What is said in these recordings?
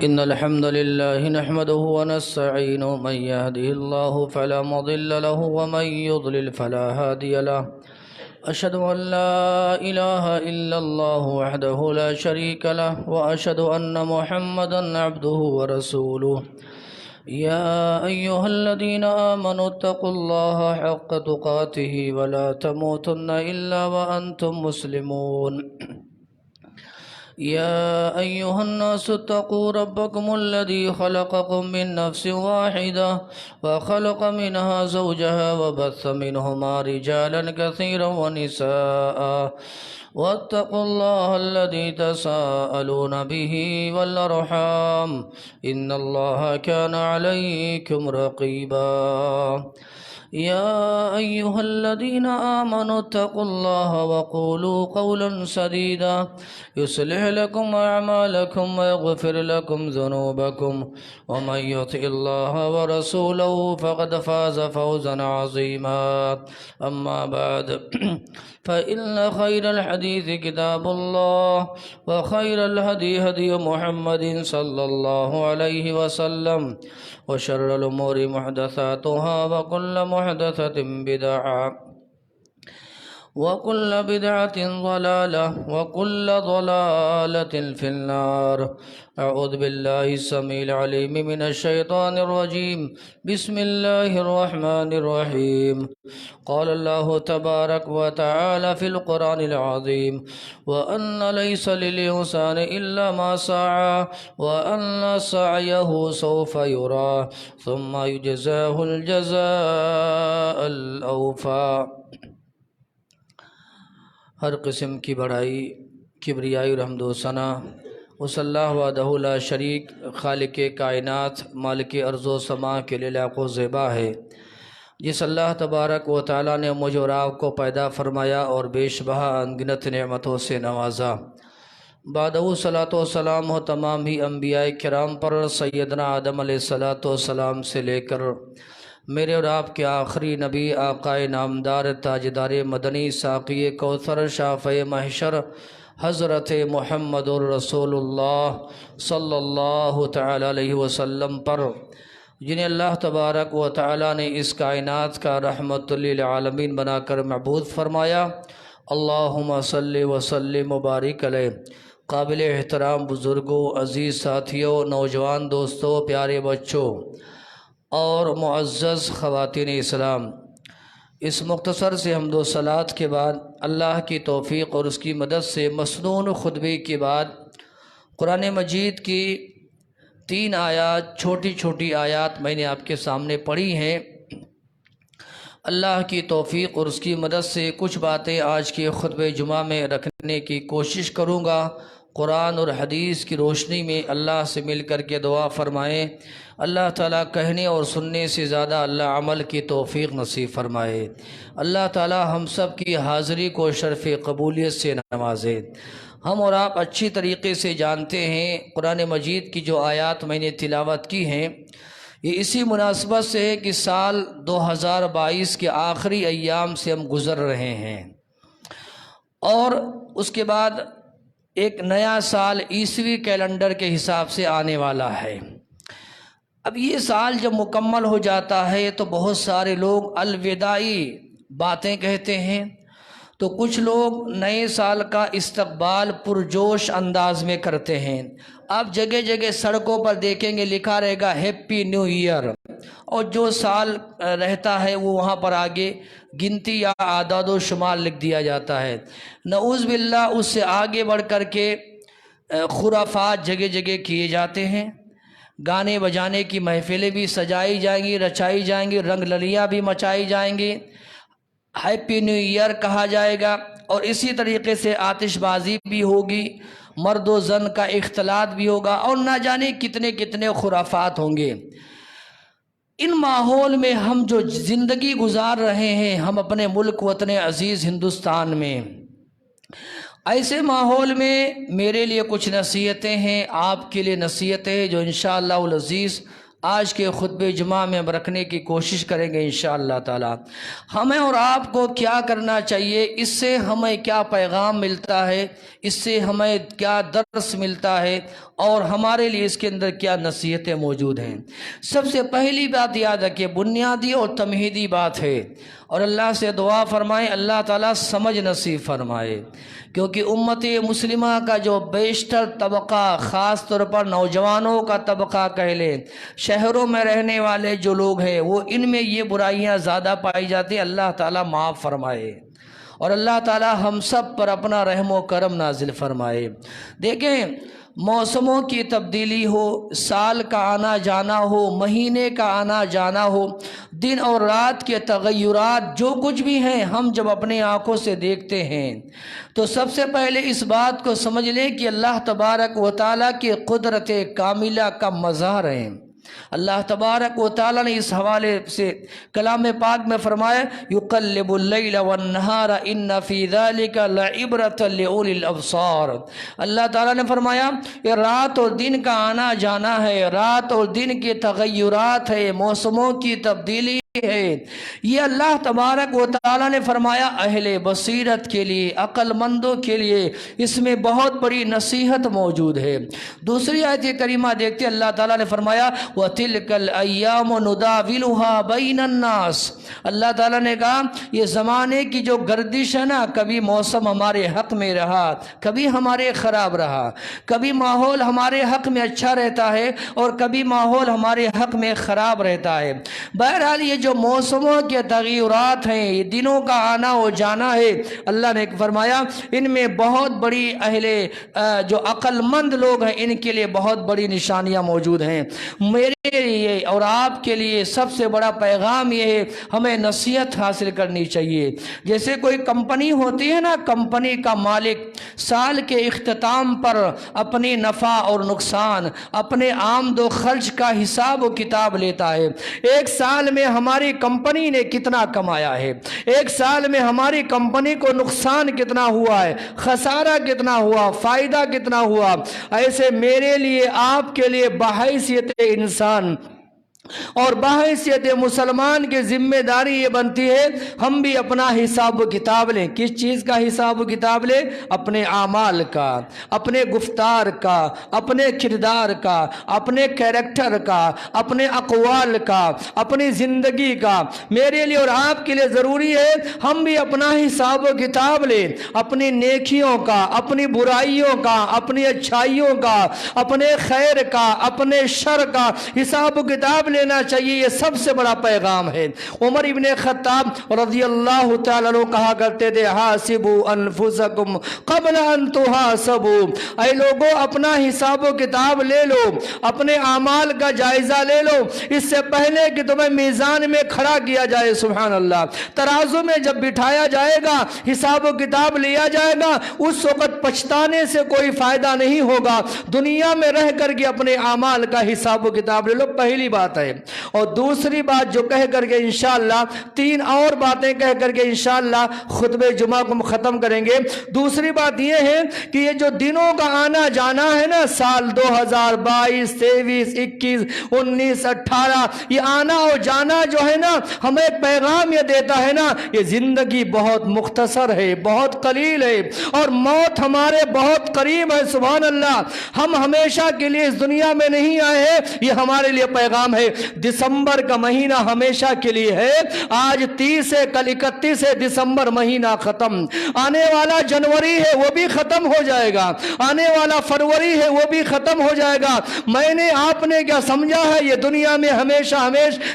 إن الحمد لله نحمده ونستعينه من يهده الله فلا مضل له ومن يضلل فلا هادي له أشهد أن لا إله إلا الله وحده لا شريك له وأشهد أن محمدا عبده ورسوله يا أيها الذين آمنوا اتقوا الله حق تقاته ولا تموتن إلا وأنتم مسلمون يا أيها الناس اتقوا ربكم الذي خلقكم من نفس واحدة وخلق منها زوجها وبث منهما رجالا كثيرا ونساء واتقوا الله الذي تساءلون به والأرحام إن الله كان عليكم رقيبا يا أيها الذين آمنوا اتقوا الله وقولوا قولا سديدا يصلح لكم أعمالكم ويغفر لكم ذنوبكم ومن يطع الله ورسوله فقد فاز فوزا عظيما أما بعد فإن خير الحديث كتاب الله وخير الهدي هدي محمد صلى الله عليه وسلم وشر الأمور محدثاتها وكل محدثة بدعة وكل بدعة ضلالة وكل ضلالة في النار. أعوذ بالله السميع العليم من الشيطان الرجيم. بسم الله الرحمن الرحيم. قال الله تبارك وتعالى في القرآن العظيم وأن ليس للإنسان إلا ما سعى وأن سعيه سوف يرى ثم يجزاه الجزاء الأوفى. ہر قسم کی بڑائی، کبریائی اور حمد و ثنا اس اللہ وحدہ لا شریک خالق کائنات مالک ارض و سما کے لیے لاق و زیبا ہے، جس اللہ تبارک و تعالیٰ نے مجھ اور آپ کو پیدا فرمایا اور بیش بہا انگنت نعمتوں سے نوازا. بعد صلاۃ و سلام ہو تمام ہی انبیاء کرام پر، سیدنا آدم علیہ الصلاۃ والسلام سے لے کر میرے اور آپ کے آخری نبی آقا نامدار تاجدار مدنی ساقی کوثر شافع محشر حضرت محمد الرسول اللہ صلی اللہ تعالی علیہ وسلم پر، جنہیں اللہ تبارک و تعالی نے اس کائنات کا رحمت للعالمین بنا کر معبود فرمایا. اللہم صلی وسلم مبارک علیہ. قابل احترام بزرگوں، عزیز ساتھیوں، نوجوان دوستوں، پیارے بچوں اور معزز خواتین اسلام، اس مختصر سے حمد و صلات کے بعد اللہ کی توفیق اور اس کی مدد سے مسنون خطبے کے بعد قرآن مجید کی 3 آیات، چھوٹی چھوٹی آیات میں نے آپ کے سامنے پڑھی ہیں. اللہ کی توفیق اور اس کی مدد سے کچھ باتیں آج کے خطبہ جمعہ میں رکھنے کی کوشش کروں گا. قرآن اور حدیث کی روشنی میں اللہ سے مل کر کے دعا فرمائیں. اللہ تعالیٰ کہنے اور سننے سے زیادہ اللہ عمل کی توفیق نصیب فرمائے. اللہ تعالیٰ ہم سب کی حاضری کو شرف قبولیت سے نوازے. ہم اور آپ اچھی طریقے سے جانتے ہیں قرآن مجید کی جو آیات میں نے تلاوت کی ہیں، یہ اسی مناسبت سے ہے کہ سال 2022 کے آخری ایام سے ہم گزر رہے ہیں اور اس کے بعد ایک نیا سال عیسوی کیلنڈر کے حساب سے آنے والا ہے. اب یہ سال جب مکمل ہو جاتا ہے تو بہت سارے لوگ الوداعی باتیں کہتے ہیں، تو کچھ لوگ نئے سال کا استقبال پرجوش انداز میں کرتے ہیں. آپ جگہ جگہ سڑکوں پر دیکھیں گے لکھا رہے گا ہیپی نیو ایئر، اور جو سال رہتا ہے وہ وہاں پر آگے گنتی یا اعداد و شمار لکھ دیا جاتا ہے. نعوذ باللہ اس سے آگے بڑھ کر کے خرافات جگہ جگہ کیے جاتے ہیں. گانے بجانے کی محفلیں بھی سجائی جائیں گی، رچائی جائیں گی، رنگ للیاں بھی مچائی جائیں گی، ہیپی نیو ایئر کہا جائے گا، اور اسی طریقے سے آتش بازی بھی ہوگی، مرد و زن کا اختلاط بھی ہوگا، اور نہ جانے کتنے کتنے خرافات ہوں گے. ان ماحول میں ہم جو زندگی گزار رہے ہیں، ہم اپنے ملک وطن عزیز ہندوستان میں، ایسے ماحول میں میرے لیے کچھ نصیحتیں ہیں، آپ کے لیے نصیحتیں ہیں جو انشاءاللہ العزیز آج کے خطبہ جمعہ میں رکھنے کی کوشش کریں گے انشاءاللہ تعالی۔ ہمیں اور آپ کو کیا کرنا چاہیے، اس سے ہمیں کیا پیغام ملتا ہے، اس سے ہمیں کیا درس ملتا ہے، اور ہمارے لیے اس کے اندر کیا نصیحتیں موجود ہیں۔ سب سے پہلی بات یاد رکھیں، بنیادی اور تمہیدی بات ہے، اور اللہ سے دعا فرمائیں اللہ تعالیٰ سمجھ نصیب فرمائے، کیونکہ امت مسلمہ کا جو بیشتر طبقہ، خاص طور پر نوجوانوں کا طبقہ کہہ لیں، شہروں میں رہنے والے جو لوگ ہیں، وہ ان میں یہ برائیاں زیادہ پائی جاتی ہیں۔ اللہ تعالیٰ معاف فرمائے، اور اللہ تعالیٰ ہم سب پر اپنا رحم و کرم نازل فرمائے۔ دیکھیں، موسموں کی تبدیلی ہو، سال کا آنا جانا ہو، مہینے کا آنا جانا ہو، دن اور رات کے تغیرات جو کچھ بھی ہیں، ہم جب اپنی آنکھوں سے دیکھتے ہیں تو سب سے پہلے اس بات کو سمجھ لیں کہ اللہ تبارک و تعالیٰ کی قدرت کاملہ کا مظہر ہیں۔ اللہ تبارک و تعالیٰ نے اس حوالے سے کلام پاک میں فرمایا یقلب اللیل والنہار ان فی ذلک لعبرۃ لأولی الابصار۔ اللہ تعالیٰ نے فرمایا یہ رات اور دن کا آنا جانا ہے، رات اور دن کے تغیرات ہے، موسموں کی تبدیلی ہے، یہ اللہ تبارک و تعالیٰ نے فرمایا اہل بصیرت کے لیے، عقل مندوں کے لیے اس میں بہت بڑی نصیحت موجود ہے۔ دوسری آیت کریمہ دیکھتے اللہ تعالیٰ نے فرمایا وَتِلْكَ الْأَيَّامُ نُدَاوِلُهَا بَيْنَ النَّاسِ۔ اللہ تعالیٰ نے کہا یہ زمانے کی جو گردش ہے نا، کبھی موسم ہمارے حق میں رہا، کبھی ہمارے خراب رہا، کبھی ماحول ہمارے حق میں اچھا رہتا ہے اور کبھی ماحول ہمارے حق میں خراب رہتا ہے۔ بہرحال یہ جو موسموں کے تغیرات ہیں، یہ دنوں کا آنا و جانا ہے، اللہ نے فرمایا ان میں بہت بڑی جو عقل مند لوگ ہیں ان کے لیے بہت بڑی نشانیاں موجود ہیں۔ میرے لیے اور آپ کے لیے سب سے بڑا پیغام یہ ہے، ہمیں نصیحت حاصل کرنی چاہیے۔ جیسے کوئی کمپنی ہوتی ہے نا، کمپنی کا مالک سال کے اختتام پر اپنی نفع اور نقصان، اپنے آمد و خرچ کا حساب و کتاب لیتا ہے۔ ایک سال میں ہماری کمپنی نے کتنا کمایا ہے، ایک سال میں ہماری کمپنی کو نقصان کتنا ہوا ہے، خسارہ کتنا ہوا، فائدہ کتنا ہوا۔ ایسے میرے لیے، آپ کے لیے بحیثیت انسان اور بحیثیت مسلمان کی ذمہ داری یہ بنتی ہے ہم بھی اپنا حساب و کتاب لیں۔ کس چیز کا حساب و کتاب لیں؟ اپنے اعمال کا، اپنے گفتار کا، اپنے کردار کا، اپنے کیریکٹر کا، اپنے اقوال کا، اپنی زندگی کا۔ میرے لیے اور آپ کے لیے ضروری ہے ہم بھی اپنا حساب و کتاب لیں، اپنی نیکیوں کا، اپنی برائیوں کا، اپنی اچھائیوں کا، اپنے خیر کا، اپنے شر کا حساب و کتاب لینا چاہیے۔ یہ سب سے بڑا پیغام ہے۔ عمر ابن خطاب رضی اللہ تعالیٰ عنہ کہا کرتے تھے حاسبوا انفسکم قبل ان تحاسبوا، اے لوگوں اپنا حساب و کتاب لے لو، اپنے اعمال کا جائزہ لے لو اس سے پہلے کہ تمہیں میزان میں کھڑا کیا جائے۔ سبحان اللہ، ترازو میں جب بٹھایا جائے گا، حساب و کتاب لیا جائے گا، اس وقت پچھتانے سے کوئی فائدہ نہیں ہوگا۔ دنیا میں رہ کر کے اپنے اعمال کا حساب و کتاب لے لو، پہلی بات ہے۔ اور دوسری بات جو کہہ کر کے انشاءاللہ، تین اور باتیں کہہ کر کے انشاءاللہ خطبہ جمعہ کو ختم کریں گے۔ دوسری بات یہ ہے کہ یہ جو دنوں کا آنا جانا ہے نا، سال 2022، 23، 21، 19، 18، یہ آنا اور جانا جو ہے نا، ہمیں پیغام یہ دیتا ہے نا یہ زندگی بہت مختصر ہے، بہت قلیل ہے، اور موت ہمارے بہت قریب ہے۔ سبحان اللہ، ہم ہمیشہ کے لیے اس دنیا میں نہیں آئے ہیں، یہ ہمارے لیے پیغام ہے۔ دسمبر کا مہینہ ہمیشہ کے لیے ہے، آج 30 ہے، کل 31 ہے، دسمبر مہینہ ختم۔ آنے والا جنوری ہے وہ بھی ختم ہو جائے گا، آنے والا فروری ہے وہ بھی ختم ہو جائے گا۔ میں نے آپ نے کیا سمجھا ہے یہ دنیا میں ہمیشہ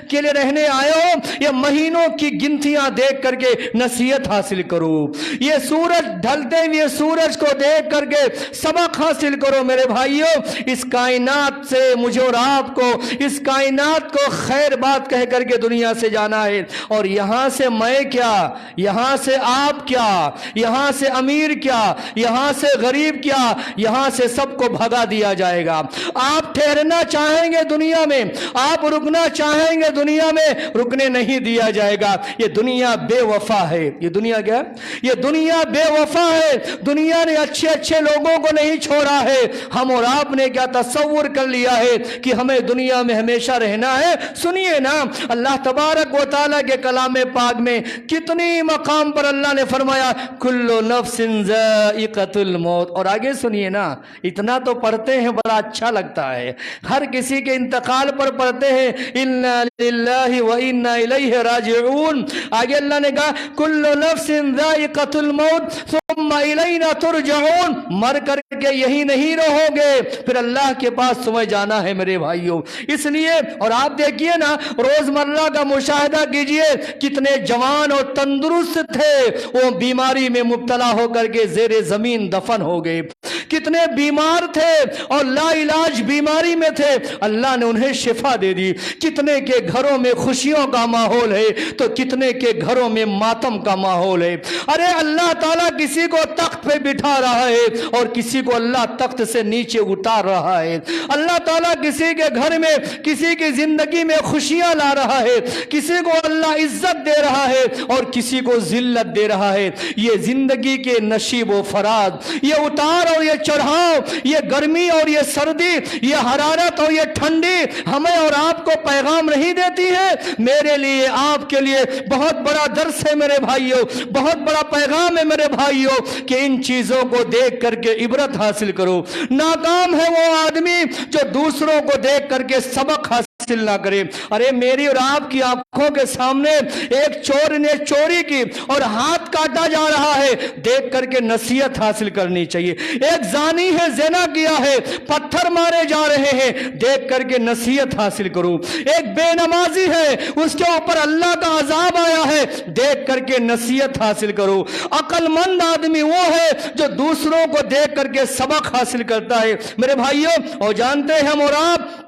کے لیے رہنے آئے ہو؟ یہ مہینوں کی گنتیاں دیکھ کر کے نصیحت حاصل کرو، یہ سورج ڈھلتے ہوئے سورج کو دیکھ کر کے سبق حاصل کرو۔ میرے بھائیوں، اس کائنات سے مجھے اور آپ کو، اس کائنات کو خیر بات کہہ کر کے دنیا سے جانا ہے، اور یہاں سے میں کیا، یہاں سے آپ کیا، یہاں سے امیر کیا، یہاں سے غریب کیا، یہاں سے سب کو بھگا دیا جائے گا۔ آپ ٹھہرنا چاہیں گے دنیا میں، آپ رکنا چاہیں گے دنیا میں، رکنے نہیں دیا جائے گا۔ یہ دنیا بے وفا ہے۔ یہ دنیا کیا ہے؟ یہ دنیا بے وفا ہے۔ دنیا ने अच्छे अच्छे लोगों को नहीं छोड़ा है। हम और आपने क्या तसव्वुर कर लिया है कि हमें दुनिया में हमेशा रहना है। सुनिए ना, अल्लाह तबारक व तआला के कलाम पाक में कितनी मकाम पर अल्लाह ने फरमाया कुल्लु नफ्सिन ज़ाइक़तुल मौत। और आगे सुनिए ना, इतना तो पढ़ते हैं बड़ा अच्छा लगता है, हर किसी के इंतकाल पर पढ़ते हैं इन्ना लिल्लाहि व इन्ना इलैहि राजिऊन। आगे अल्लाह ने कहा कुल्लु नफ्सिन ज़ाइक़तुल मौत सुम्मा इलैना तुरजऊन। मर करके यही नहीं रहोगे, फिर अल्लाह के पास तुम्हें जाना है मेरे भाइयों। इसलिए और आप देखिए ना, रोजमर्रा का मुशाहिदा कीजिए, कितने जवान और तंदुरुस्त थे, वो बीमारी में मुब्तला होकर के ज़ेरे ज़मीन दफन हो गए। कितने बीमार थे और लाइलाज बीमारी में थे, अल्लाह ने उन्हें शिफा दे दी। कितने के घरों में खुशियों का माहौल है तो कितने के घरों में मातम का माहौल है। अरे अल्लाह ताला किसी को तख्त पे बिठा रहा है और किसी को अल्लाह तख्त से नीचे उतार रहा है। अल्लाह ताला किसी के घर में, किसी की जिंदगी में खुशियां ला रहा है, किसी को अल्लाह इज्जत दे रहा है और किसी को जिल्लत दे रहा है। ये जिंदगी के नशीब व फराज, ये उतार और ये चढ़ाव, ये गर्मी और ये सर्दी, ये हरारत और ये ठंडी हमें और आपको पैगाम नहीं देती है। मेरे लिए, आपके लिए बहुत बड़ा दर्स है मेरे भाइयों, बहुत बड़ा पैगाम है मेरे भाइयों कि इन चीजों को देख करके इबरत हासिल करो। नाकाम है वो आदमी जो दूसरों को देख करके सबक हासिल ना करे। अरे मेरी और आपकी आंखों के सामने एक चोर ने चोरी की और हाथ काटा जा रहा है, देख करके नसीहत हासिल करनी चाहिए। एक जानी है, ज़िना किया है, पत्थर मारे जा रहे हैं, देख करके नसीहत हासिल करो। एक बेनमाजी है, उसके ऊपर अल्लाह का अजाब आया है, देख करके नसीहत हासिल करो। अक्लमंद आदमी वो है जो दूसरों को देख करके सबक हासिल करता है मेरे भाइयों। और जानते हैं हम और आप,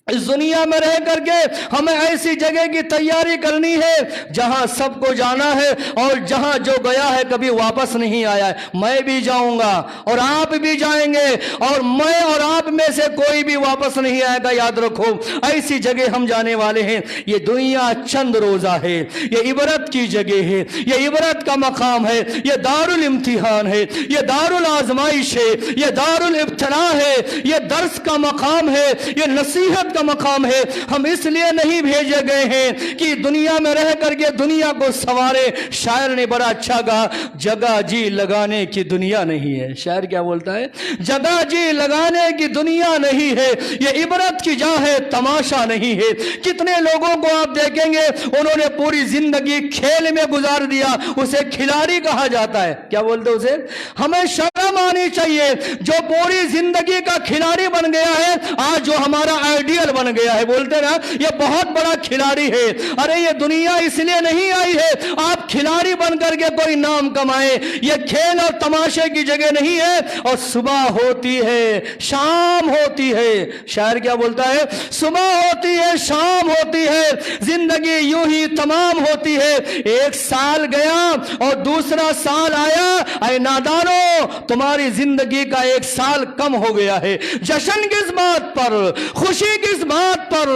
इस दुनिया में रह करके हमें ऐसी जगह की तैयारी करनी है जहां सबको जाना है और जहां जो गया है कभी वापस नहीं आया है। मैं भी जाऊंगा और आप भी जाएंगे और मैं और आप में से कोई भी वापस नहीं आएगा, याद रखो। ऐसी जगह हम जाने वाले हैं। ये दुनिया चंद रोजा है, ये इबरत की जगह है, ये इबरत का मकाम है, ये दारुल इम्तिहान है, ये दारुल आजमाइश है, ये दारुल इब्तला है, ये दर्स का मकाम है, ये नसीहत मकाम है। हम इसलिए नहीं भेजे गए हैं कि दुनिया में रह करके दुनिया को सवारे। शायर ने बड़ा अच्छा कहा, जगह जी लगाने की दुनिया नहीं है। शायर क्या बोलता है? जगह जी लगाने की दुनिया नहीं है, ये इबरत की जगह है, तमाशा नहीं है। कितने लोगों को आप देखेंगे उन्होंने पूरी जिंदगी खेल में गुजार दिया, उसे खिलाड़ी कहा जाता है। क्या बोलते उसे? हमें शर्म आनी चाहिए। जो पूरी जिंदगी का खिलाड़ी बन गया है, आज जो हमारा आइडियल बन गया है, बोलते ना ये बहुत बड़ा खिलाड़ी है। अरे ये दुनिया इसलिए नहीं आई है आप खिलाड़ी बन करके कोई नाम कमाए, ये खेल और तमाशे की जगह नहीं है। और सुबह होती है, शाम होती है। शायर क्या बोलता है? सुबह होती है, शाम होती है, जिंदगी यूं ही तमाम होती है। एक साल गया और दूसरा साल आया, ऐ नादानो तुम्हारी जिंदगी का एक साल कम हो गया है। जश्न किस बात पर, खुशी किस बात पर,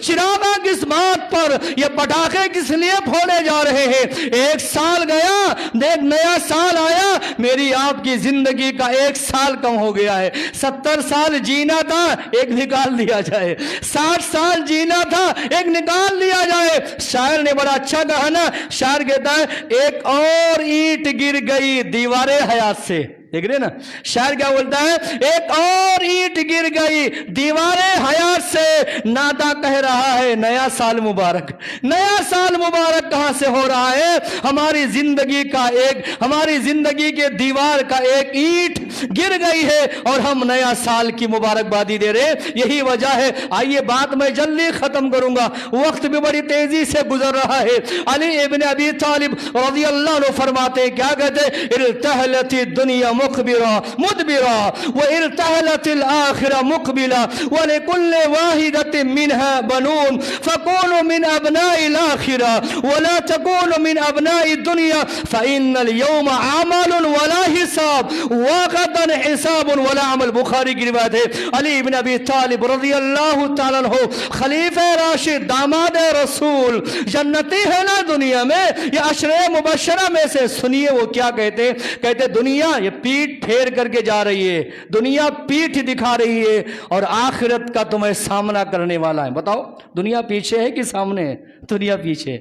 चिरागा किस बात पर, ये पटाखे किस लिए फोड़े जा रहे हैं? एक साल गया, एक नया साल आया, मेरी आपकी जिंदगी का एक साल कम हो गया है। 70 साल जीना था, एक निकाल दिया जाए। 60 साल जीना था, एक निकाल दिया जाए। शायर ने बड़ा अच्छा कहा ना, शायर कहता है एक और ईंट गिर गई दीवारे हयात से। देख रहे ना, शायर क्या बोलता है? एक और ईंट गिर गई दीवारे हयात से, नादा कह रहा है नया साल मुबारक। नया साल मुबारक कहां से हो रहा है? हमारी जिंदगी का एक, हमारी जिंदगी के दीवार का एक ईंट गिर गई है और हम नया साल की मुबारकबादी दे रहे। यही वजह है। आइए बात मैं जल्दी खत्म करूंगा, वक्त भी बड़ी तेजी से गुजर रहा है। अली इब्न अबी तालिब रज़ियल्लाहु अन्हु फरमाते, क्या कहते? इल्तहलती दुनिया मुक़बिरा मुदबिरा व इल्तहलतिल आखिरा मुक़बिला व लिकुल्लि वाहिदतिन ज़ुर्रिय्यतिन मिन्हा बनून फकूनू मिन अबनाइल आखिरा वला तकूनू मिन अबनाइद दुनिया फ़इन्नल यौमा अमलुन वला हिसाब व गदन हिसाबुन वला अमल। बुखारी की रिवायत है। अली इब्न अबी तालिब रज़ियल्लाहु ताला अन्हु खलीफा राशिद दामाद रसूल जन्नती है ना दुनिया में, ये अशरे मुबशरा में से। सुनिए वो क्या कहते, कहते दुनिया ये पीठ फेर करके जा रही है, दुनिया पीठ दिखा रही है और आखिरत का तुम्हें सामना करने वाला है। बताओ दुनिया पीछे है कि सामने है? दुनिया पीछे।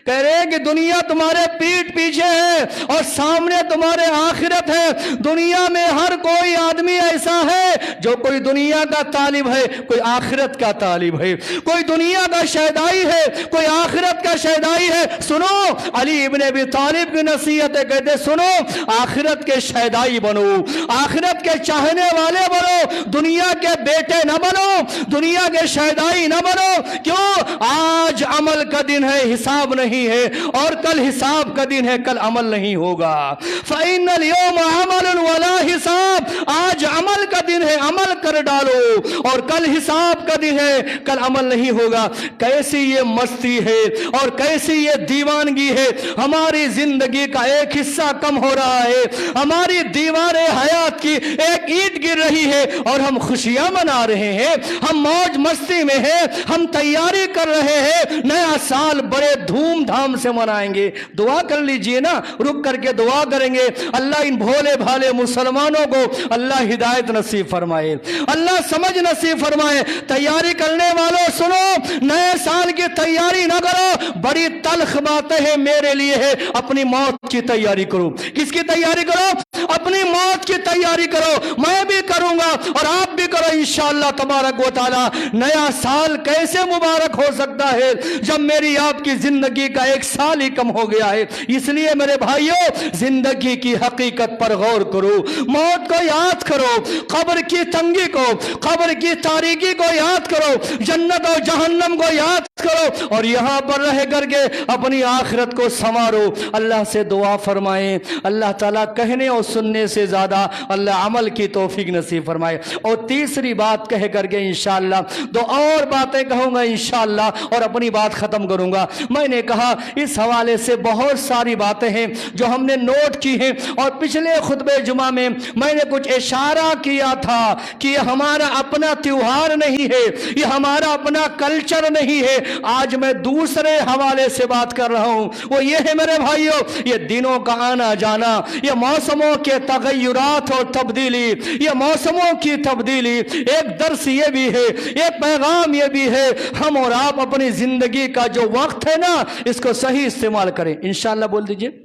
कह रहे हैं कि दुनिया तुम्हारे पीठ पीछे है और सामने तुम्हारे आखिरत है। दुनिया में हर कोई आदमी ऐसा है जो कोई दुनिया का तालिब है, कोई आखिरत का तालिब है, कोई दुनिया का शहदाई है, कोई आखिरत का शहदाई है। सुनो अली इब्न अबी तालिब की नसीहत है, कहते सुनो आखिरत के शहदाई बनो, आखिरत के चाहने वाले बनो, दुनिया के बेटे न बनो, दुनिया के शहदाई न बनो। क्यों? आज अमल का दिन है, हिसाब नहीं है, और कल हिसाब का दिन है, कल अमल नहीं होगा। फ़इन्नल यौम अमलुन वला हिसाब, आज अमल का दिन है, अमल कर डालो, और कल हिसाब का दिन है, कल अमल नहीं होगा। कैसी ये मस्ती है और कैसी ये दीवानगी है। हमारी जिंदगी का एक हिस्सा कम हो रहा है, हमारी दीवार हयात की एक ईंट गिर रही है और हम खुशियां मना रहे हैं, हम मौज मस्ती में हैं, हम तैयारी कर रहे हैं, नया साल बड़े धूमधाम से मनाएंगे। दुआ कर लीजिए ना, रुक करके दुआ करेंगे। अल्लाह इन भोले भाले मुसलमानों को अल्लाह हिदायत नसीब फरमाए, अल्लाह समझ नसीब फरमाए। तैयारी करने वालों सुनो, नए साल की तैयारी ना करो, बड़ी तल्ख बातें हैं मेरे लिए है। अपनी मौत की तैयारी करो। किसकी तैयारी करो? अपनी मौत की तैयारी करो। मैं भी करूंगा और आप भी करो इंशाअल्लाह तबारक व तआला। नया साल कैसे मुबारक हो सकता है जब मेरी आपकी जिंदगी का एक साल ही कम हो गया है। इसलिए मेरे भाइयों, जिंदगी की हकीकत पर गौर करो, मौत को याद करो, कब्र की तंगी को, कब्र की तारीकी को याद करो, जन्नत और जहन्नम को याद करो, और यहां पर रह करके अपनी आखिरत को संवारो। अल्लाह से दुआ फरमाएं, अल्लाह ताला कहने और सुनने से ज्यादा अल्लाह अमल की तौफीक नसीब फरमाए। और तीसरी बात कह करके इंशाअल्लाह दो और बातें कहूंगा इंशाअल्लाह और अपनी बात खत्म करूंगा। मैंने कहा इस हवाले से बहुत सारी बातें हैं जो हमने नोट की हैं, और पिछले खुतबे जुमा में मैंने कुछ इशारा किया था कि ये हमारा अपना त्योहार नहीं है, ये हमारा अपना कल्चर नहीं है। आज मैं दूसरे हवाले से बात कर रहा हूं, वो ये है मेरे भाइयों, ये दिनों का आना जाना, ये मौसमों के तगय्युरात और तब्दीली, ये मौसमों की तब्दीली, एक दर्स ये भी है, एक पैगाम ये भी है। हम और आप अपनी जिंदगी का जो वक्त है ना, इसको सही इस्तेमाल करें इंशाअल्लाह। बोल दीजिए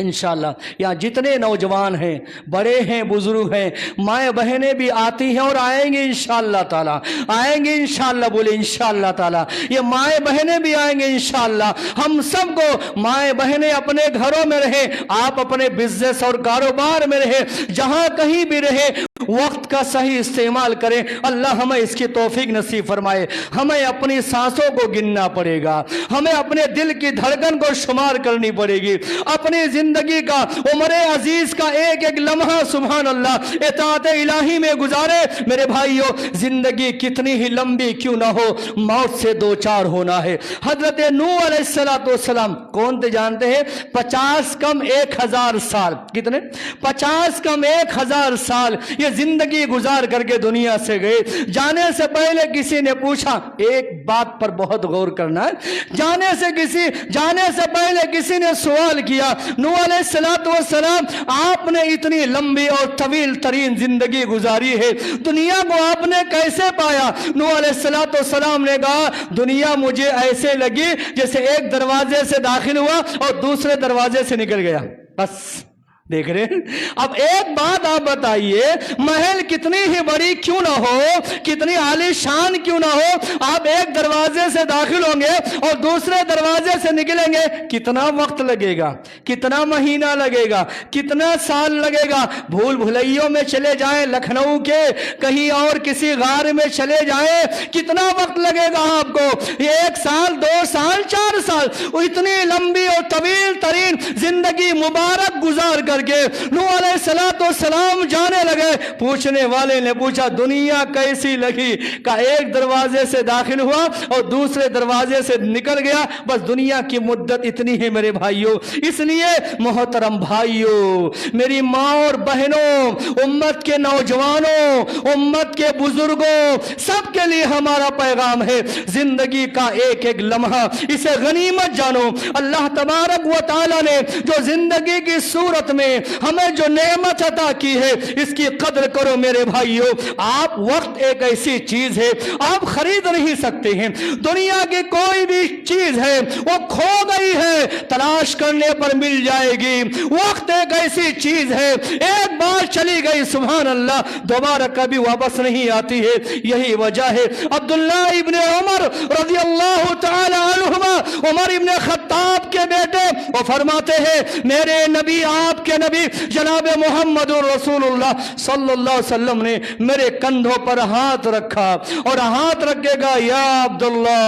इंशाअल्लाह। यहाँ जितने नौजवान हैं, बड़े हैं, बुजुर्ग हैं, माए बहनें भी आती हैं और आएंगे इंशाअल्लाह ताला, आएंगे इंशाअल्लाह। बोले इंशाअल्लाह ताला। ये माए बहनें भी आएंगे इंशाअल्लाह। हम सबको माए बहनें अपने घरों में रहे, आप अपने बिजनेस और कारोबार में रहे, जहां कहीं भी रहे, वक्त का सही इस्तेमाल करें। अल्लाह हमें इसकी तौफीक नसीब फरमाए। हमें अपनी सांसों को गिनना पड़ेगा, हमें अपने दिल की धड़कन को शुमार करनी पड़ेगी, अपनी जिंदगी का उम्र अजीज का एक एक लम्हा सुभान अल्लाह इताअत इलाही में गुजारे। मेरे भाइयों, जिंदगी कितनी ही लंबी क्यों ना हो, मौत से दो चार होना है। हजरत नूह अलैहिस्सलाम कौन थे जानते हैं? 50 कम 1000 साल। कितने? 50 कम 1000 साल ये जिंदगी गुजार करके दुनिया से गए। जाने से पहले किसी ने पूछा, एक बात पर बहुत गौर करना है, जाने से पहले किसी ने सवाल किया, नूह अलैहिस्सलाम आपने इतनी लंबी और तवील तरीन जिंदगी गुजारी है, दुनिया को आपने कैसे पाया? नूह अलैहिस्सलाम ने कहा, दुनिया मुझे ऐसे लगी जैसे एक दरवाजे से दाखिल हुआ और दूसरे दरवाजे से निकल गया, बस। देख रहे हैं? अब एक बात आप बताइए, महल कितनी ही बड़ी क्यों ना हो, कितनी आलीशान क्यों ना हो, आप एक दरवाजे से दाखिल होंगे और दूसरे दरवाजे से निकलेंगे, कितना वक्त लगेगा, कितना महीना लगेगा, कितना साल लगेगा। भूल भुलैयों में चले जाएं, लखनऊ के कहीं और किसी गार में चले जाएं, कितना वक्त लगेगा आपको? 1 साल, 2 साल, 4 साल, इतनी लंबी और तवील तरीन जिंदगी मुबारक गुजार कर کے نूह अलैहिस्सलाम जाने लगे। पूछने वाले ने पूछा दुनिया कैसी लगी? का एक दरवाजे से दाखिल हुआ और दूसरे दरवाजे से निकल गया, बस दुनिया की मुद्दत इतनी है मेरे भाइयों। इसलिए मोहतरम भाइयों, मेरी माँ और बहनों, उम्मत के नौजवानों, उम्मत के बुजुर्गों, सबके लिए हमारा पैगाम है, जिंदगी का एक एक लम्हा इसे गनीमत जानो। अल्लाह तबारक व तआला ने जो जिंदगी की सूरत में हमें जो नेमत अता की है, इसकी कदर करो मेरे भाइयों। आप वक्त एक ऐसी चीज है आप खरीद नहीं सकते हैं। दुनिया की कोई भी चीज है वो खो गई है, तलाश करने पर मिल जाएगी। वक्त एक ऐसी चीज है, एक बार चली गई सुभान अल्लाह, दोबारा कभी वापस नहीं आती है। यही वजह है अब्दुल्ला इब्ने उमर रज़ियल्लाहु तआला अन्हुमा, उमर इब्ने खत्ताब के बेटे, वो फरमाते हैं मेरे नबी, आपके नबी जनाब मोहम्मदुर रसूलुल्लाह सल्लल्लाहु अलैहि वसल्लम ने मेरे कंधों पर हाथ रखा और हाथ रखेगा, या अब्दुल्ला,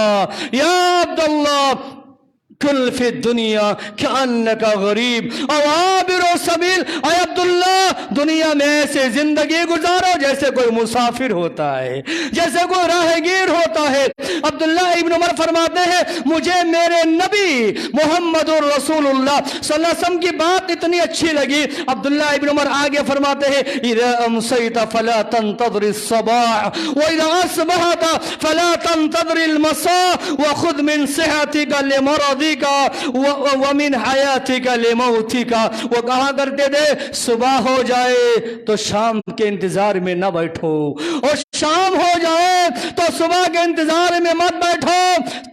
या अब्दुल्ला कुल फी दुनिया कअन्नका गरीब और आबिरो सबील। अय अब्दुल्ला, दुनिया में ऐसे जिंदगी गुजारो जैसे कोई मुसाफिर होता है, जैसे कोई राहगीर होता है। अब्दुल्ला इब्न उमर फरमाते हैं मुझे मेरे नबी मोहम्मदुर रसूलुल्लाह सल्लल्लाहु अलैहि वसल्लम की बात इतनी अच्छी लगी। अब्दुल्ला इब्न उमर आगे फरमाते हैं इज़ा अमसैता फला तंतज़िर अस्सबाह व इज़ा अस्बहता फला तंतज़िर अलमसा व खुद मिन सेहतिका लिमरदिका व मिन हयातिका लिमौतिका। वो कहा करते थे सुबह हो जाए तो शाम के इंतजार में न बैठो, और शाम हो जाए तो सुबह के इंतजार में मत बैठो।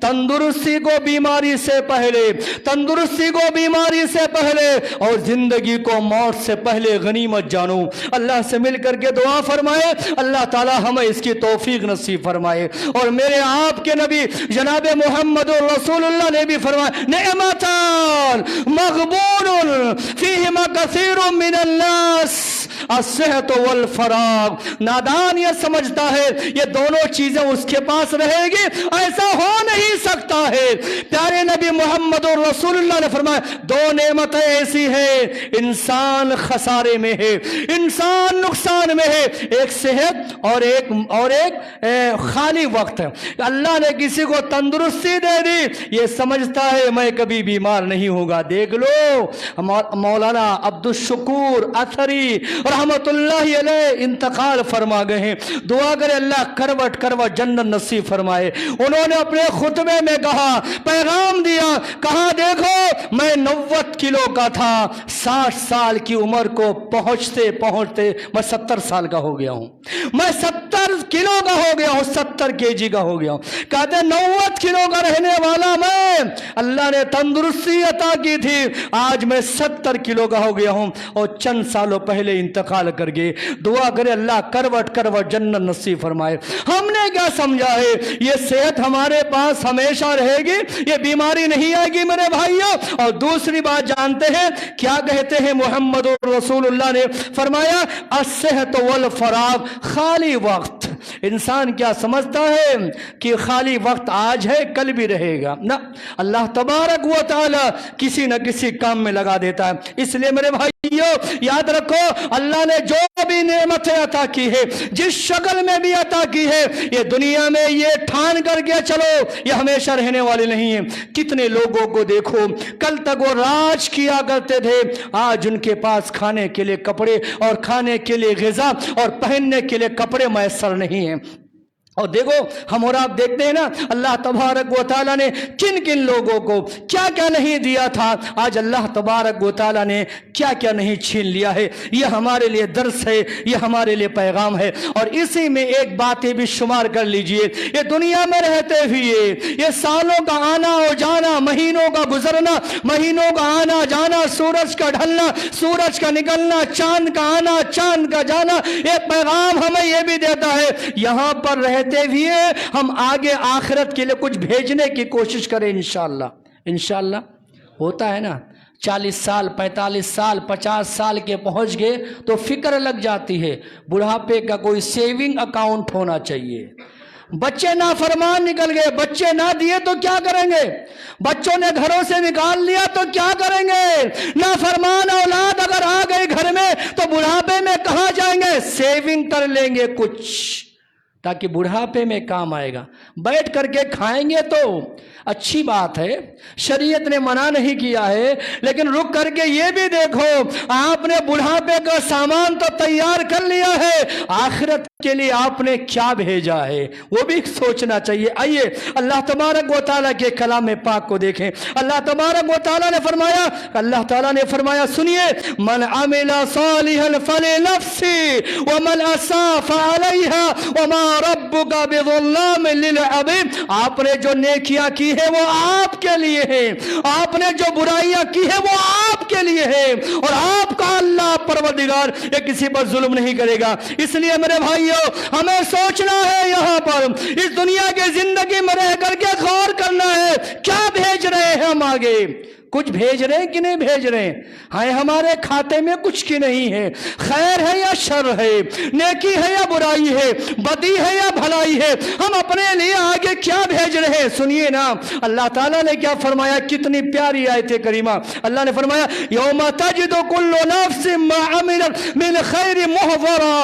तंदुरुस्ती को बीमारी से पहले, तंदुरुस्ती को बीमारी से पहले और जिंदगी को मौत से पहले गनीमत जानो। अल्लाह से मिल करके दुआ फरमाए, अल्लाह ताला हमें इसकी तौफीक नसीब फरमाए। और मेरे आपके नबी जनाब मोहम्मदुर रसूलुल्लाह ने भी फरमाया नेमतान मग़बूनुन फीहिमा कसीरुम मिनन नास अस्सेहत वल फराग। नादान ये समझता है ये दोनों चीजें उसके पास रहेगी, ऐसा हो नहीं सकता है। प्यारे नबी मोहम्मद रसूलुल्लाह ने फरमाया दो नेमतें ऐसी है इंसान खसारे में है, इंसान नुकसान में है, एक सेहत और एक खाली वक्त है। अल्लाह ने किसी को तंदुरुस्ती दे दी, ये समझता है मैं कभी बीमार नहीं होगा। देख लो मौलाना अब्दुल शुकूर अथरी रहमतुल्लाहि अलैह इंतकाल फरमा गए हैं। दुआ करे अल्लाह करवट करवट जन्नत नसीब फरमाए। उन्होंने अपने खुतबे में कहा, पैगाम दिया, कहा देखो मैं 90 किलो का था, 60 साल की उम्र को पहुंचते पहुंचते मैं 70 साल का हो गया हूं, मैं 70 किलो का हो गया हूं, 70 केजी का हो गया हूं। कहते 90 किलो का रहने वाला मैं, अल्लाह ने तंदुरुस्ती अता की थी, आज मैं 70 किलो का हो गया हूं और चंद सालों पहले इंतकाल कर गए। दुआ करे अल्लाह करवट करवट जन्नत नसीब फरमाए। हमने क्या समझा है ये सेहत हमारे पास हमेशा रहेगी, ये बीमारी नहीं आएगी मेरे भाइयों। और दूसरी बात जानते हैं क्या कहते हैं मोहम्मद रसूलुल्लाह ने फरमाया अस्सेहत वल फराग, खाली वक्त। इंसान क्या समझता है कि खाली वक्त आज है कल भी रहेगा, ना, अल्लाह तबारक व तआला किसी न किसी काम में लगा देता है। इसलिए मेरे भाइयों याद रखो अल्लाह ने जो भी नेमतें अता की है, जिस शक्ल में भी अता की है, ये दुनिया में ये ठान करके चलो ये हमेशा रहने वाली नहीं है। कितने लोगों को देखो कल तक वो राज किया करते थे, आज उनके पास खाने के लिए कपड़े और खाने के लिए ग़िज़ा और पहनने के लिए कपड़े मैसर नहीं है। और देखो हम और आप देखते हैं ना अल्लाह तबारक व तआला ने किन किन लोगों को क्या क्या नहीं दिया था, आज अल्लाह तबारक व तआला ने क्या क्या नहीं छीन लिया है। ये हमारे लिए दर्स है, ये हमारे लिए पैगाम है। और इसी में एक बात भी शुमार कर लीजिए, ये दुनिया में रहते हुए ये सालों का आना और जाना, महीनों का गुजरना, महीनों का आना जाना, सूरज का ढलना, सूरज का निकलना, चांद का आना, चांद का जाना, ये पैगाम हमें ये भी देता है यहाँ पर रहते हुए हम आगे आखिरत के लिए कुछ भेजने की कोशिश करें इंशाअल्लाह। इंशाअल्लाह होता है ना 40 साल 45 साल 50 साल के पहुंच गए तो फिक्र लग जाती है, बुढ़ापे का कोई सेविंग अकाउंट होना चाहिए, बच्चे नाफरमान निकल गए, बच्चे ना दिए तो क्या करेंगे? बच्चों ने घरों से निकाल लिया तो क्या करेंगे? नाफरमान औलाद अगर आ गई घर में तो बुढ़ापे में कहाँ जाएंगे? सेविंग कर लेंगे कुछ, ताकि बुढ़ापे में काम आएगा। बैठ करके खाएंगे तो अच्छी बात है, शरीयत ने मना नहीं किया है, लेकिन रुक करके ये भी देखो, आपने बुढ़ापे का सामान तो तैयार कर लिया है, आखिरत के लिए आपने क्या भेजा है वो भी सोचना चाहिए। आइए अल्लाह तबारक व तआला के कलाम पाक को देखें। अल्लाह तबारक व तआला ने फरमाया, सुनिए, मन अमिला सालिहन फलिनफ्सी व मन असा फअलैहा व मा रब्बुका बिज़ल्लामिन लिल अबीद। आपने जो नेकियां की है वो आपके लिए है, आपने जो बुराइयां की है वो आपके लिए है, और आपका अल्लाह परवरदिगार ये किसी पर जुल्म नहीं करेगा। इसलिए मेरे भाइयों, हमें सोचना है, यहाँ पर इस दुनिया की जिंदगी में रह करके गौर करना है, क्या भेज रहे हैं हम आगे? कुछ भेज रहे हैं कि नहीं भेज रहे हैं? हाय, हमारे खाते में कुछ की नहीं है, खैर है या शर है, नेकी है या बुराई है, बदी है या भलाई है, हम अपने लिए आगे क्या भेज रहे हैं? सुनिए ना, अल्लाह ताला ने क्या फरमाया, कितनी प्यारी आयत करीमा। अल्लाह ने फरमाया, यौमा तजिदु कुल्लु नफ्सिन मा अमिलत मिन खैरि मुहज़रा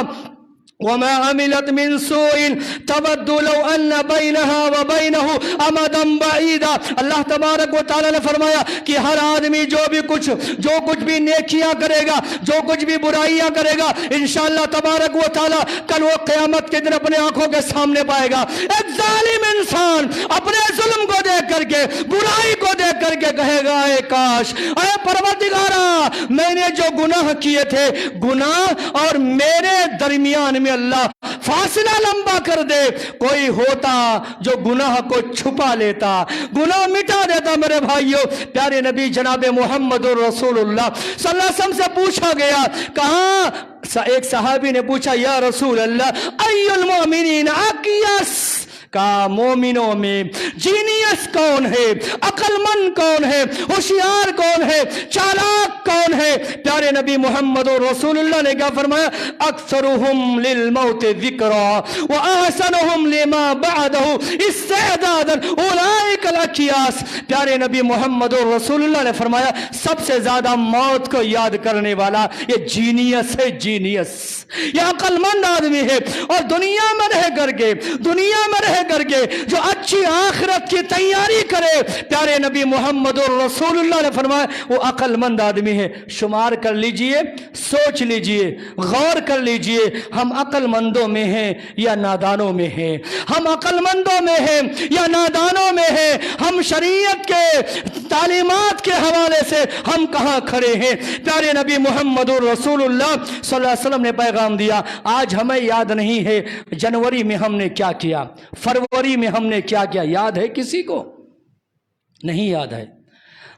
वमा अमिलत मिन सूइन तवद्दु लौ अन्न बैनहा व बैनहु अमदन बईदा। अल्लाह तबारक व तआला ने फरमाया कि हर आदमी जो कुछ भी नेकियां करेगा, जो कुछ भी बुराइयां करेगा, इंशाअल्लाह तबारक व तआला कल वो क़यामत के दिन अपने आंखों के सामने पाएगा। एक जालिम इंसान अपने जुल्म को देख करके, बुराई को देख करके कहेगा, ए काश, ऐ परवरदिगारा, मैंने जो गुनाह किए थे, गुनाह और मेरे दरमियान अल्लाह फासला लंबा कर दे। कोई होता जो गुनाह को छुपा लेता, गुनाह मिटा देता। मेरे भाइयों, प्यारे नबी जनाब मुहम्मदुर रसूलुल्लाह सल्लल्लाहु अलैहि वसल्लम से पूछा गया, कहा, एक सहाबी ने पूछा, या रसूल अल्लाह, अय्युल मुमिनीन अक़ियस, का मोमिनों में जीनियस कौन है, अक्लमंद कौन है, होशियार कौन है, चालाक कौन है? प्यारे नबी मोहम्मद रसूलुल्लाह ने क्या फरमाया, अक्सरुहुम लिल मौत ज़िक्रा व अहसनुहुम लिमा बअदहु इस्तिअदादन उलाइकल अक़ियास। प्यारे नबी मोहम्मद रसूलुल्लाह ने फरमाया, सबसे ज्यादा मौत को याद करने वाला ये जीनियस है, जीनियस, ये अक्लमंद आदमी है। और दुनिया में रह करके जो अच्छी आखिरत की तैयारी करे, प्यारे नबी मोहम्मद रसूलुल्लाह ने फरमाया, वो अक्लमंद आदमी है। शुमार कर लीजिए, सोच लीजिए, गौर कर लीजिए, हम अक्लमंदों में हैं या नादानों में हैं? हम अक्लमंदों में हैं या नादानों में हैं? हम शरीयत के तालीमात के हवाले से हम कहाँ खड़े हैं? प्यारे नबी मोहम्मद रसूलुल्लाह सल्लल्लाहु अलैहि वसल्लम ने पैगाम दिया। आज हमें याद नहीं है जनवरी में हमने क्या किया, फरवरी में हमने क्या किया, याद है किसी को? नहीं याद है।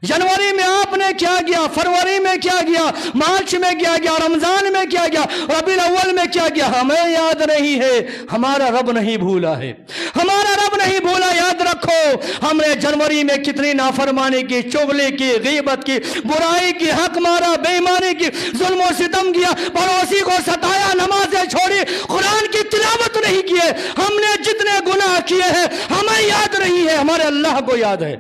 जनवरी में आपने क्या किया, फरवरी में क्या किया, मार्च में क्या किया, रमजान में क्या किया, रबीउल अव्वल में क्या किया, हमें याद नहीं है। हमारा रब नहीं भूला है, हमारा रब नहीं भूला। याद रखो, हमने जनवरी में कितनी नाफरमानी की, चुगली की, गीबत की, बुराई की, हक मारा, बेईमानी की, जुल्म और सितम किया, पड़ोसी को सताया, नमाजें छोड़ी, कुरान की तिलावत नहीं किए। हमने जितने गुनाह किए हैं हमें याद नहीं है, हमारे अल्लाह को याद है।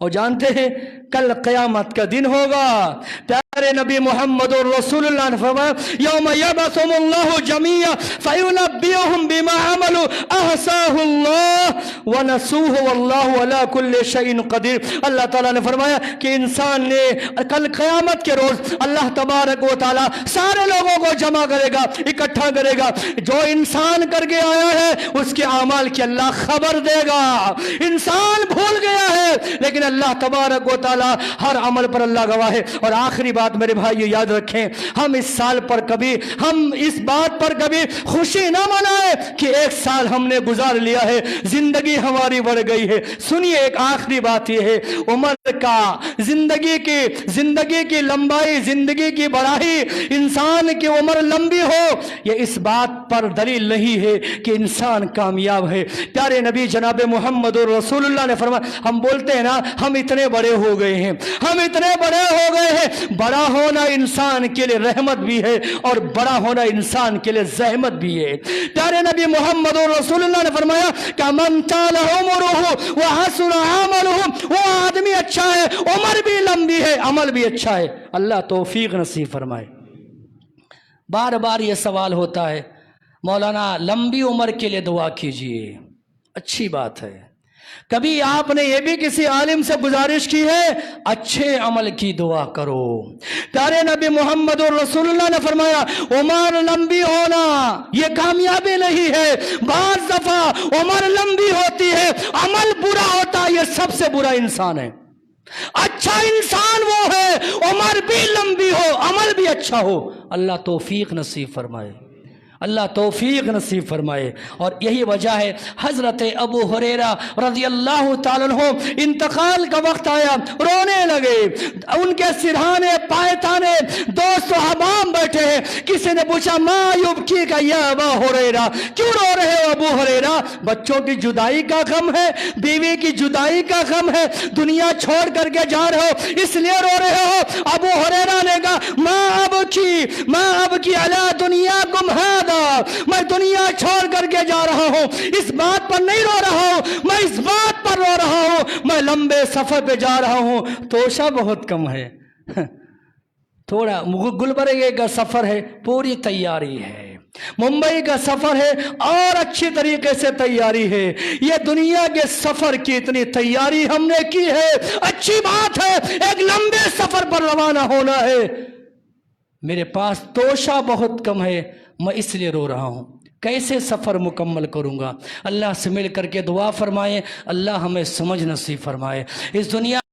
और जानते हैं कल क़यामत का दिन होगा। प्यारे नबी मोहम्मद रसूलुल्लाह ने फरमाया, यौम यबअसुहुमुल्लाहु जमीअ फयुनब्बिउहुम बिमा अमलू अहसाहुल्लाह व नसूहु वल्लाहु अला कुल्लि शैइन कदीर। अल्लाह ताला ने फरमाया कि इंसान ने कल क़यामत के रोज अल्लाह तबारक व तआला सारे लोगों को जमा करेगा, इकट्ठा करेगा। जो इंसान करके आया है उसके अमाल की अल्लाह खबर देगा। इंसान भूल गया है, लेकिन अल्लाह तबारक व तआला हर अमल पर अल्लाह गवाह है। और आखिरी बात मेरे भाइयों, याद रखें, हम इस साल पर कभी, हम इस बात पर कभी खुशी ना मनाए कि एक साल हमने गुजार लिया है, जिंदगी زندگی ہماری بڑھ گئی ہے۔ سنیے ایک آخری بات یہ ہے، عمر کا زندگی کی لمبائی، زندگی کی بڑائی، انسان کی عمر لمبی ہو، یہ اس بات پر دلیل نہیں ہے کہ انسان کامیاب ہے۔ پیارے نبی جناب محمد رسول اللہ نے فرمایا، ہم بولتے ہیں نا ہم اتنے بڑے ہو گئے ہیں، ہم اتنے بڑے ہو گئے ہیں، بڑا ہونا انسان کے لیے رحمت بھی ہے اور بڑا ہونا انسان کے لیے زحمت بھی ہے۔ پیارے نبی محمد رسول اللہ نے فرمایا کہ من طال عمرہ وحسن عملہ، وہ آدمی اچھا ہے، عمر بھی لمبی ہے، عمل بھی اچھا ہے۔ اللہ توفیق نصیب فرمائے۔ بار بار یہ سوال ہوتا ہے مولانا لمبی عمر کے لیے دعا کیجئے، اچھی بات ہے۔ کبھی آپ نے یہ بھی کسی عالم سے گزارش کی ہے اچھے عمل کی دعا کرو؟ پیارے نبی محمد رسول اللہ نے فرمایا عمر لمبی ہونا یہ کامیابی نہیں ہے، بعض دفعہ عمر لمبی ہوتی ہے عمل برا ہوتا ہے، یہ سب سے برا انسان ہے۔ اچھا انسان وہ ہے عمر بھی لمبی ہو عمل بھی اچھا ہو۔ اللہ توفیق نصیب فرمائے، اللہ توفیق نصیب فرمائے۔ اور یہی وجہ ہے حضرت ابو ہریرہ رضی اللہ تعالیٰ عنہ انتقال کا وقت آیا، رونے لگے، ان کے سرہانے پائتانے دوست و احباب بیٹھے ہیں۔ کسی نے پوچھا ما یبکیک یا ابا ہریرہ، کیوں رو رہے ہو ابو ہریرہ؟ بچوں کی جدائی کا غم ہے، بیوی کی جدائی کا غم ہے، دنیا چھوڑ کر کے جا رہے ہو اس لیے رو رہے ہو؟ ابو ہریرہ نے کہا ما ابکی علی دنیاکم ھذا، میں دنیا چھوڑ کر کے جا رہا ہوں، اس بات پر نہیں رو رہا ہوں، میں اس بات پر رو رہا ہوں میں لمبے سفر پہ جا رہا ہوں، توشہ بہت کم ہے، تھوڑا گلبرگے کا سفر ہے پوری تیاری ہے، ممبئی کا سفر ہے اور اچھی طریقے سے تیاری ہے، یہ دنیا کے سفر کی اتنی تیاری ہم نے کی ہے، اچھی بات ہے، ایک لمبے سفر پر روانہ ہونا ہے، میرے پاس توشہ بہت کم ہے، میں اس لیے رو رہا ہوں، کیسے سفر مکمل کروں گا؟ اللہ سے مل کر کے دعا فرمائیں، اللہ ہمیں سمجھ نصیب فرمائے۔ اس دنیا